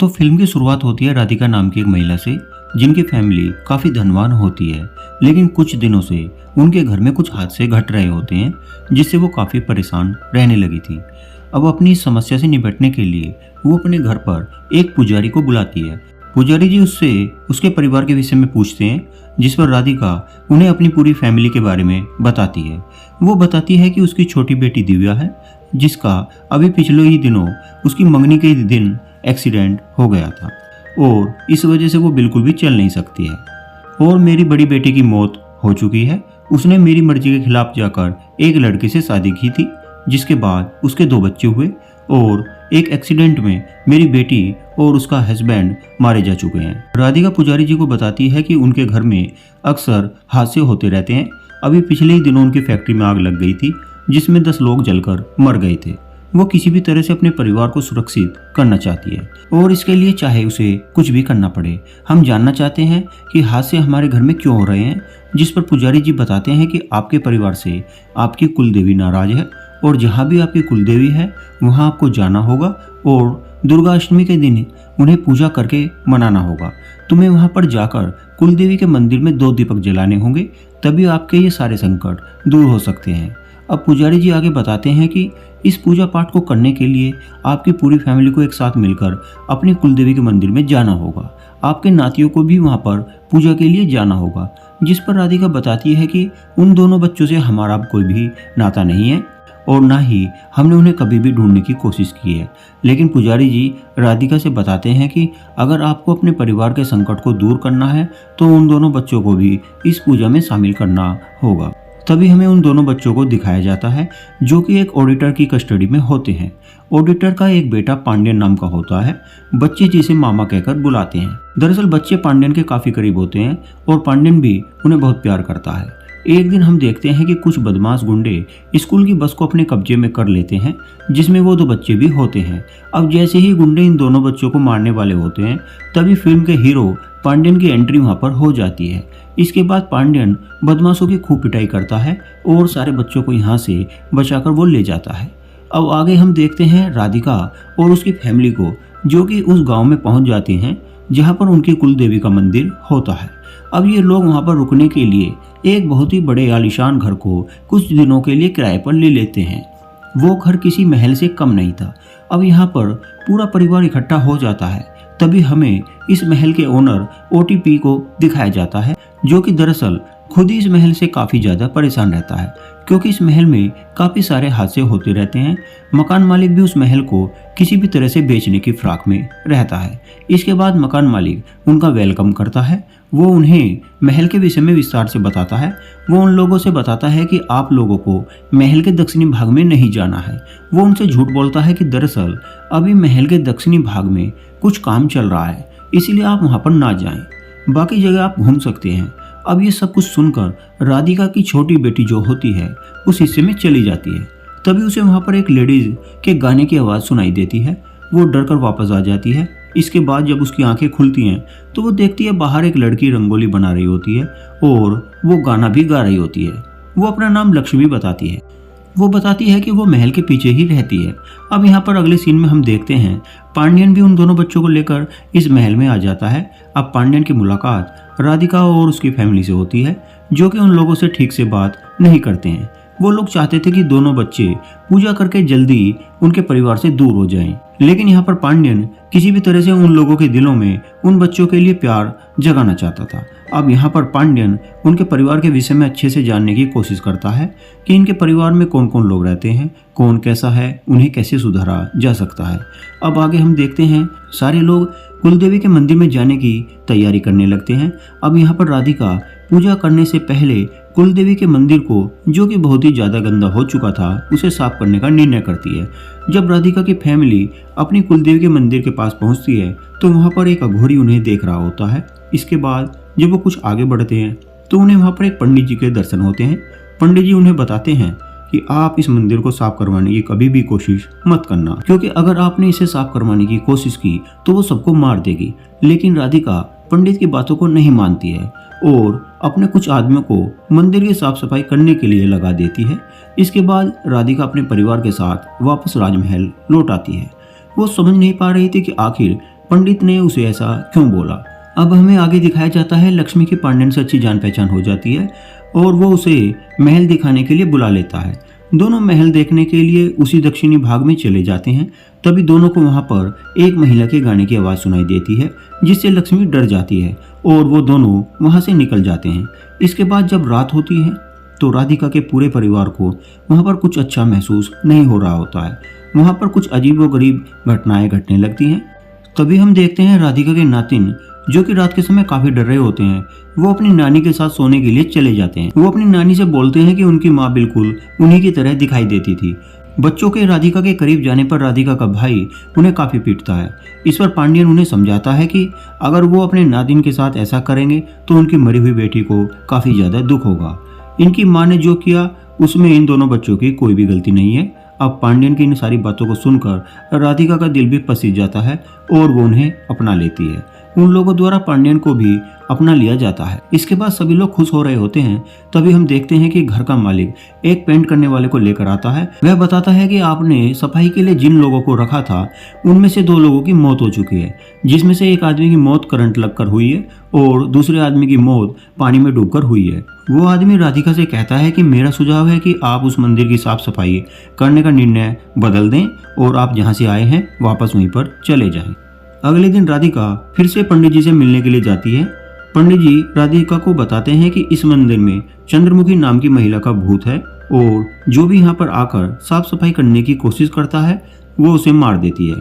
तो फिल्म की शुरुआत होती है राधिका नाम की एक महिला से, जिनकी फैमिली काफ़ी धनवान होती है। लेकिन कुछ दिनों से उनके घर में कुछ हादसे घट रहे होते हैं, जिससे वो काफ़ी परेशान रहने लगी थी। अब अपनी इस समस्या से निपटने के लिए वो अपने घर पर एक पुजारी को बुलाती है। पुजारी जी उससे उसके परिवार के विषय में पूछते हैं, जिस पर राधिका उन्हें अपनी पूरी फैमिली के बारे में बताती है। वो बताती है कि उसकी छोटी बेटी दिव्या है, जिसका अभी पिछले ही दिनों उसकी मंगनी के दिन एक्सीडेंट हो गया था और इस वजह से वो बिल्कुल भी चल नहीं सकती है। और मेरी बड़ी बेटी की मौत हो चुकी है। उसने मेरी मर्जी के खिलाफ जाकर एक लड़के से शादी की थी, जिसके बाद उसके 2 बच्चे हुए और एक एक्सीडेंट में मेरी बेटी और उसका हस्बैंड मारे जा चुके हैं। राधिका पुजारी जी को बताती है कि उनके घर में अक्सर हादसे होते रहते हैं। अभी पिछले ही दिनों उनकी फैक्ट्री में आग लग गई थी, जिसमें 10 लोग जलकर मर गए थे। वो किसी भी तरह से अपने परिवार को सुरक्षित करना चाहती है और इसके लिए चाहे उसे कुछ भी करना पड़े। हम जानना चाहते हैं कि हादसे हमारे घर में क्यों हो रहे हैं, जिस पर पुजारी जी बताते हैं कि आपके परिवार से आपकी कुलदेवी नाराज है और जहाँ भी आपकी कुलदेवी है वहाँ आपको जाना होगा और दुर्गा अष्टमी के दिन उन्हें पूजा करके मनाना होगा। तुम्हें वहाँ पर जाकर कुलदेवी के मंदिर में 2 दीपक जलाने होंगे, तभी आपके ये सारे संकट दूर हो सकते हैं। अब पुजारी जी आगे बताते हैं कि इस पूजा पाठ को करने के लिए आपकी पूरी फैमिली को एक साथ मिलकर अपनी कुलदेवी के मंदिर में जाना होगा। आपके नातियों को भी वहाँ पर पूजा के लिए जाना होगा, जिस पर राधिका बताती है कि उन दोनों बच्चों से हमारा कोई भी नाता नहीं है और ना ही हमने उन्हें कभी भी ढूंढने की कोशिश की है। लेकिन पुजारी जी राधिका से बताते हैं कि अगर आपको अपने परिवार के संकट को दूर करना है तो उन दोनों बच्चों को भी इस पूजा में शामिल करना होगा। तभी हमें उन दोनों बच्चों को दिखाया जाता है, जो कि एक ऑडिटर की कस्टडी में होते हैं। ऑडिटर का एक बेटा पांड्यन नाम का होता है। बच्चे जिसे मामा कहकर बुलाते हैं। दरअसल बच्चे पांड्यन के काफ़ी करीब होते हैं और पांड्यन भी उन्हें बहुत प्यार करता है। एक दिन हम देखते हैं कि कुछ बदमाश गुंडे स्कूल की बस को अपने कब्जे में कर लेते हैं, जिसमें वो 2 बच्चे भी होते हैं। अब जैसे ही गुंडे इन दोनों बच्चों को मारने वाले होते हैं, तभी फिल्म के हीरो पांड्यन की एंट्री वहाँ पर हो जाती है। इसके बाद पांड्यन बदमाशों की खूब पिटाई करता है और सारे बच्चों को यहाँ से बचाकर वो ले जाता है। अब आगे हम देखते हैं राधिका और उसकी फैमिली को, जो कि उस गांव में पहुंच जाते हैं जहां पर उनकी कुलदेवी का मंदिर होता है। अब ये लोग वहां पर रुकने के लिए एक बहुत ही बड़े आलीशान घर को कुछ दिनों के लिए किराए पर ले लेते हैं। वो घर किसी महल से कम नहीं था। अब यहाँ पर पूरा परिवार इकट्ठा हो जाता है। तभी हमें इस महल के ओनर ओटीपी को दिखाया जाता है, जो कि दरअसल खुद ही इस महल से काफ़ी ज़्यादा परेशान रहता है, क्योंकि इस महल में काफ़ी सारे हादसे होते रहते हैं। मकान मालिक भी उस महल को किसी भी तरह से बेचने की फिराक में रहता है। इसके बाद मकान मालिक उनका वेलकम करता है। वो उन्हें महल के विषय में विस्तार से बताता है। वो उन लोगों से बताता है कि आप लोगों को महल के दक्षिणी भाग में नहीं जाना है। वो उनसे झूठ बोलता है कि दरअसल अभी महल के दक्षिणी भाग में कुछ काम चल रहा है, इसीलिए आप वहाँ पर ना जाएं, बाकी जगह आप घूम सकते हैं। अब ये सब कुछ सुनकर राधिका की छोटी बेटी जो होती है उस हिस्से में चली जाती है। तभी उसे वहाँ पर एक लेडीज के गाने की आवाज़ सुनाई देती है। वो डर कर वापस आ जाती है। इसके बाद जब उसकी आंखें खुलती हैं तो वो देखती है बाहर एक लड़की रंगोली बना रही होती है और वो गाना भी गा रही होती है। वो अपना नाम लक्ष्मी बताती है। वो बताती है कि वो महल के पीछे ही रहती है। अब यहाँ पर अगले सीन में हम देखते हैं पांड्यन भी उन दोनों बच्चों को लेकर इस महल में आ जाता है। अब पांड्यन की मुलाकात राधिका और उसकी फैमिली से होती है, जो कि उन लोगों से ठीक से बात नहीं करते हैं। वो लोग चाहते थे कि दोनों बच्चे पूजा करके जल्दी उनके परिवार से दूर हो जाएं, लेकिन यहाँ पर पांड्यन किसी भी तरह से उन लोगों के दिलों में उन बच्चों के लिए प्यार जगाना चाहता था। अब यहाँ पर पांड्यन उनके परिवार के विषय में अच्छे से जानने की कोशिश करता है कि इनके परिवार में कौन कौन लोग रहते हैं, कौन कैसा है, उन्हें कैसे सुधारा जा सकता है। अब आगे हम देखते हैं सारे लोग कुलदेवी के मंदिर में जाने की तैयारी करने लगते हैं। अब यहाँ पर राधिका पूजा करने से पहले कुलदेवी के मंदिर को, जो कि बहुत ही ज़्यादा गंदा हो चुका था, उसे साफ करने का निर्णय करती है। जब राधिका की फैमिली अपनी कुलदेवी के मंदिर के पास पहुंचती है तो वहां पर एक अघोरी उन्हें देख रहा होता है। इसके बाद जब वो कुछ आगे बढ़ते हैं तो उन्हें वहां पर एक पंडित जी के दर्शन होते हैं। पंडित जी उन्हें बताते हैं कि आप इस मंदिर को साफ करवाने की कभी भी कोशिश मत करना, क्योंकि अगर आपने इसे साफ करवाने की कोशिश की तो वो सबको मार देगी। लेकिन राधिका पंडित की बातों को नहीं मानती है और अपने कुछ आदमियों को मंदिर की साफ सफाई करने के लिए लगा देती है। इसके बाद राधिका अपने परिवार के साथ वापस राजमहल लौट आती है। वो समझ नहीं पा रही थी कि आखिर पंडित ने उसे ऐसा क्यों बोला। अब हमें आगे दिखाया जाता है लक्ष्मी की पांड्यन से अच्छी जान पहचान हो जाती है और वो उसे महल दिखाने के लिए बुला लेता है। दोनों महल देखने के लिए उसी दक्षिणी भाग में चले जाते हैं। तभी दोनों को वहां पर एक महिला के गाने की आवाज़ सुनाई देती है, जिससे लक्ष्मी डर जाती है और वो दोनों वहां से निकल जाते हैं। इसके बाद जब रात होती है तो राधिका के पूरे परिवार को वहां पर कुछ अच्छा महसूस नहीं हो रहा होता है। वहां पर कुछ अजीब व गरीब घटनाएं घटने लगती हैं। तभी हम देखते हैं राधिका के नातिन, जो कि रात के समय काफी डर रहे होते हैं, वो अपनी नानी के साथ सोने के लिए चले जाते हैं। वो अपनी नानी से बोलते हैं कि उनकी माँ बिल्कुल उन्हीं की तरह दिखाई देती थी। बच्चों के राधिका के करीब जाने पर राधिका का भाई उन्हें काफी पीटता है। इस पर पांड्यन उन्हें समझाता है कि अगर वो अपने नातिन के साथ ऐसा करेंगे तो उनकी मरी हुई बेटी को काफी ज्यादा दुख होगा। इनकी माँ ने जो किया उसमें इन दोनों बच्चों की कोई भी गलती नहीं है। अब पांड्यन की इन सारी बातों को सुनकर राधिका का दिल भी पसीज जाता है और वो उन्हें अपना लेती है। उन लोगों द्वारा पांड्यन को भी अपना लिया जाता है। इसके बाद सभी लोग खुश हो रहे होते हैं। तभी हम देखते हैं कि घर का मालिक एक पेंट करने वाले को लेकर आता है। वह बताता है कि आपने सफाई के लिए जिन लोगों को रखा था उनमें से 2 लोगों की मौत हो चुकी है, जिसमें से एक आदमी की मौत करंट लगकर हुई है और दूसरे आदमी की मौत पानी में डूबकर हुई है। वो आदमी राधिका से कहता है कि मेरा सुझाव है कि आप उस मंदिर की साफ सफाई करने का निर्णय बदल दें और आप जहाँ से आए हैं वापस वहीं पर चले जाएं। अगले दिन राधिका फिर से पंडित जी से मिलने के लिए जाती है। पंडित जी राधिका को बताते हैं कि इस मंदिर में चंद्रमुखी नाम की महिला का भूत है और जो भी यहाँ पर आकर साफ सफाई करने की कोशिश करता है वो उसे मार देती है।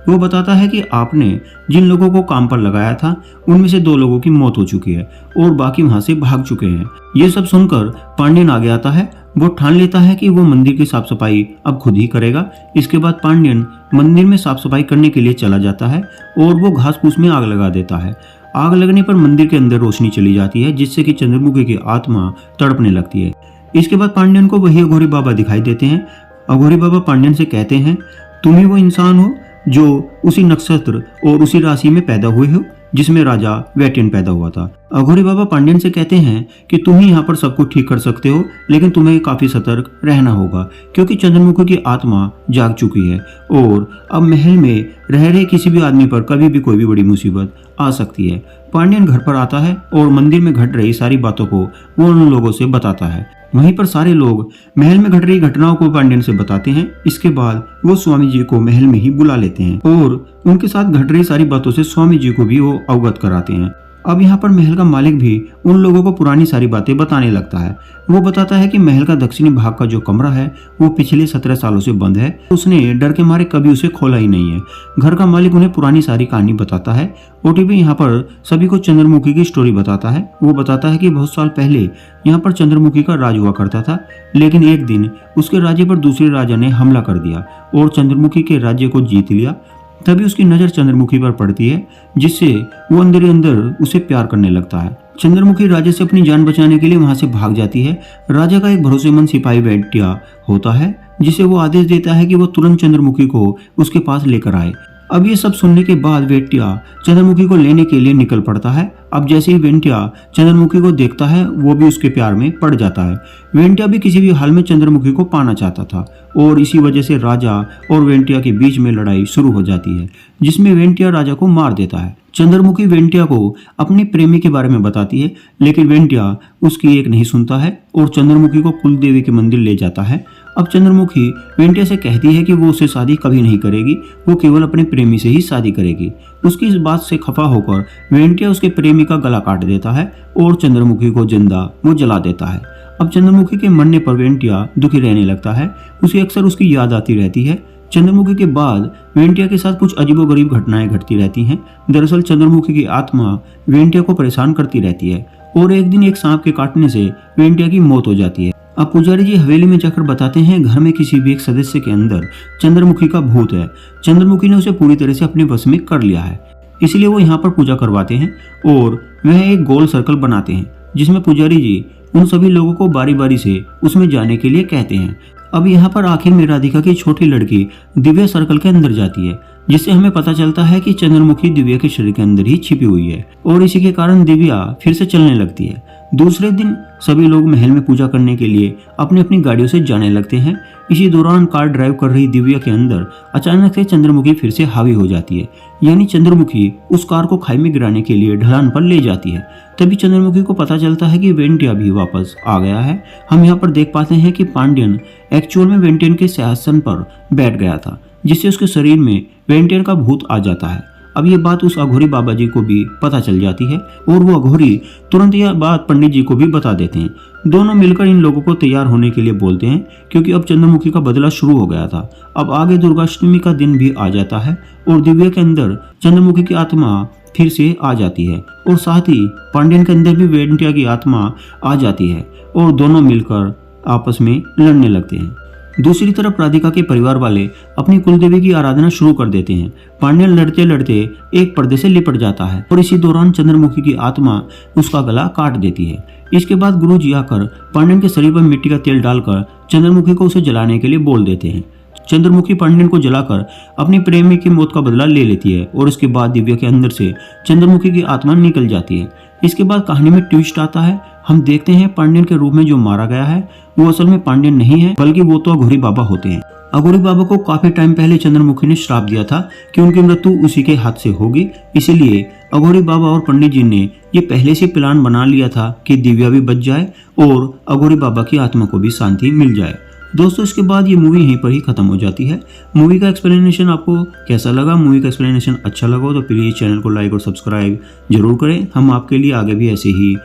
वो बताता है कि आपने जिन लोगों को काम पर लगाया था उनमें से 2 लोगों की मौत हो चुकी है और बाकी वहां से भाग चुके हैं। ये सब सुनकर पांड्यन आगे आता है। वो ठान लेता है कि वो मंदिर की साफ सफाई अब खुद ही करेगा। इसके बाद पांड्यन मंदिर में साफ सफाई करने के लिए चला जाता है और वो घास फूस में आग लगा देता है। आग लगने पर मंदिर के अंदर रोशनी चली जाती है, जिससे कि चंद्रमुखी की आत्मा तड़पने लगती है। इसके बाद पांड्यन को वही अघोरी बाबा दिखाई देते हैं। अघोरी बाबा पांड्यन से कहते हैं, तुम ही वो इंसान हो जो उसी नक्षत्र और उसी राशि में पैदा हुए हो जिसमें राजा वेटियन पैदा हुआ था। अघोरी बाबा पांड्यन से कहते हैं कि तुम ही यहाँ पर सब कुछ ठीक कर सकते हो, लेकिन तुम्हें काफी सतर्क रहना होगा क्योंकि चंद्रमुखी की आत्मा जाग चुकी है और अब महल में रह रहे किसी भी आदमी पर कभी भी कोई भी बड़ी मुसीबत आ सकती है। पांड्यन घर पर आता है और मंदिर में घट रही सारी बातों को वो उन लोगों से बताता है। वहीं पर सारे लोग महल में घट रही घटनाओं को पांड्यन से बताते हैं। इसके बाद वो स्वामी जी को महल में ही बुला लेते हैं और उनके साथ घट रही सारी बातों से स्वामी जी को भी वो अवगत कराते हैं। अब यहाँ पर महल का मालिक भी उन लोगों को पुरानी सारी बातें बताने लगता है। वो बताता है कि महल का दक्षिणी भाग का जो कमरा है वो पिछले 17 सालों से बंद है। उसने डर के मारे कभी उसे खोला ही नहीं है। घर का मालिक उन्हें पुरानी सारी कहानी बताता है। ओटीपी यहाँ पर सभी को चंद्रमुखी की स्टोरी बताता है। वो बताता है कि बहुत साल पहले यहाँ पर चंद्रमुखी का राज हुआ करता था, लेकिन एक दिन उसके राज्य पर दूसरे राजा ने हमला कर दिया और चंद्रमुखी के राज्य को जीत लिया। तभी उसकी नजर चंद्रमुखी पर पड़ती है, जिससे वो अंदर ही अंदर उसे प्यार करने लगता है। चंद्रमुखी राजा से अपनी जान बचाने के लिए वहां से भाग जाती है। राजा का एक भरोसेमंद सिपाही वेट्या होता है, जिसे वो आदेश देता है कि वो तुरंत चंद्रमुखी को उसके पास लेकर आए। अब ये सब सुनने के बाद वेट्या चंद्रमुखी को लेने के लिए निकल पड़ता है। अब जैसे ही वेंटिया चंद्रमुखी को देखता है वो भी उसके प्यार में पड़ जाता है। वेंटिया भी किसी भी हाल में चंद्रमुखी को पाना चाहता था और इसी वजह से राजा और वेंटिया के बीच में लड़ाई शुरू हो जाती है, जिसमें वेंटिया राजा को मार देता है। चंद्रमुखी वेंटिया को अपने प्रेमी के बारे में बताती है, लेकिन वेंटिया उसकी एक नहीं सुनता है और चंद्रमुखी को कुलदेवी के मंदिर ले जाता है। अब चंद्रमुखी वेंटिया से कहती है कि वो उससे शादी कभी नहीं करेगी, वो केवल अपने प्रेमी से ही शादी करेगी। उसकी इस बात से खफा होकर वेंटिया उसके प्रेमी का गला काट देता है और चंद्रमुखी को जिंदा वो जला देता है। अब चंद्रमुखी के मरने पर वेंटिया दुखी रहने लगता है। उसे अक्सर उसकी याद आती रहती है। चंद्रमुखी के बाद वेंटिया के साथ कुछ अजीबोगरीब घटनाएं घटती रहती हैं। दरअसल चंद्रमुखी की आत्मा वेंटिया को परेशान करती रहती है और एक दिन एक सांप के काटने से वेंटिया की मौत हो जाती है। अब पुजारी जी हवेली में जाकर बताते हैं घर में किसी भी एक सदस्य के अंदर चंद्रमुखी का भूत है। चंद्रमुखी ने उसे पूरी तरह से अपने वश में कर लिया है, इसलिए वो यहाँ पर पूजा करवाते हैं और वह एक गोल सर्कल बनाते हैं, जिसमें पुजारी जी उन सभी लोगों को बारी बारी से उसमें जाने के लिए कहते हैं। अब यहाँ पर आखिर में राधिका की छोटी लड़की दिव्या सर्कल के अंदर जाती है, जिससे हमें पता चलता है कि चंद्रमुखी दिव्या के शरीर के अंदर ही छिपी हुई है और इसी के कारण दिव्या फिर से चलने लगती है। दूसरे दिन सभी लोग महल में पूजा करने के लिए अपनी अपनी गाड़ियों से जाने लगते हैं। इसी दौरान कार ड्राइव कर रही दिव्या के अंदर अचानक से चंद्रमुखी फिर से हावी हो जाती है, यानी चंद्रमुखी उस कार को खाई में गिराने के लिए ढलान पर ले जाती है। तभी चंद्रमुखी को पता चलता है कि वेंटिया भी वापस आ गया है। हम यहाँ पर देख पाते हैं कि पांड्यन एक्चुअल में वेंटियन के सिंहासन पर बैठ गया था, जिससे उसके शरीर में वेंटियन का भूत आ जाता है। अब ये बात उस अघोरी बाबा जी को भी पता चल जाती है और वो अघोरी तुरंत यह बात पंडित जी को भी बता देते हैं। दोनों मिलकर इन लोगों को तैयार होने के लिए बोलते हैं, क्योंकि अब चंद्रमुखी का बदला शुरू हो गया था। अब आगे दुर्गाष्टमी का दिन भी आ जाता है और दिव्या के अंदर चंद्रमुखी की आत्मा फिर से आ जाती है और साथ ही पांड्यन के अंदर भी वेंटिया की आत्मा आ जाती है और दोनों मिलकर आपस में लड़ने लगते हैं। दूसरी तरफ राधिका के परिवार वाले अपनी कुलदेवी की आराधना शुरू कर देते हैं। पांड्यन लड़ते लड़ते एक पर्दे से लिपट जाता है और इसी दौरान चंद्रमुखी की आत्मा उसका गला काट देती है। इसके बाद गुरु जी आकर पांड्यन के शरीर पर मिट्टी का तेल डालकर चंद्रमुखी को उसे जलाने के लिए बोल देते हैं। चंद्रमुखी पांड्यन को जलाकर अपनी प्रेमी की मौत का बदला ले लेती है और उसके बाद दिव्या के अंदर से चंद्रमुखी की आत्मा निकल जाती है। इसके बाद कहानी में ट्विस्ट आता है। हम देखते हैं पांड्यन के रूप में जो मारा गया है वो असल में पांड्यन नहीं है, बल्कि वो तो अघोरी बाबा होते हैं। अघोरी बाबा को काफी टाइम पहले चंद्रमुखी ने श्राप दिया था कि उनकी मृत्यु उसी के हाथ से होगी। इसीलिए अघोरी बाबा और पंडित जी ने ये पहले से प्लान बना लिया था कि दिव्या भी बच जाए और अघोरी बाबा की आत्मा को भी शांति मिल जाए। दोस्तों, इसके बाद ये मूवी यहीं पर ही खत्म हो जाती है। मूवी का एक्सप्लेनेशन आपको कैसा लगा? मूवी का एक्सप्लेनेशन अच्छा लगा तो प्लीज चैनल को लाइक और सब्सक्राइब जरूर करें। हम आपके लिए आगे भी ऐसे ही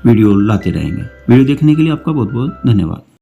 वीडियो लाते रहेंगे। वीडियो देखने के लिए आपका बहुत बहुत धन्यवाद।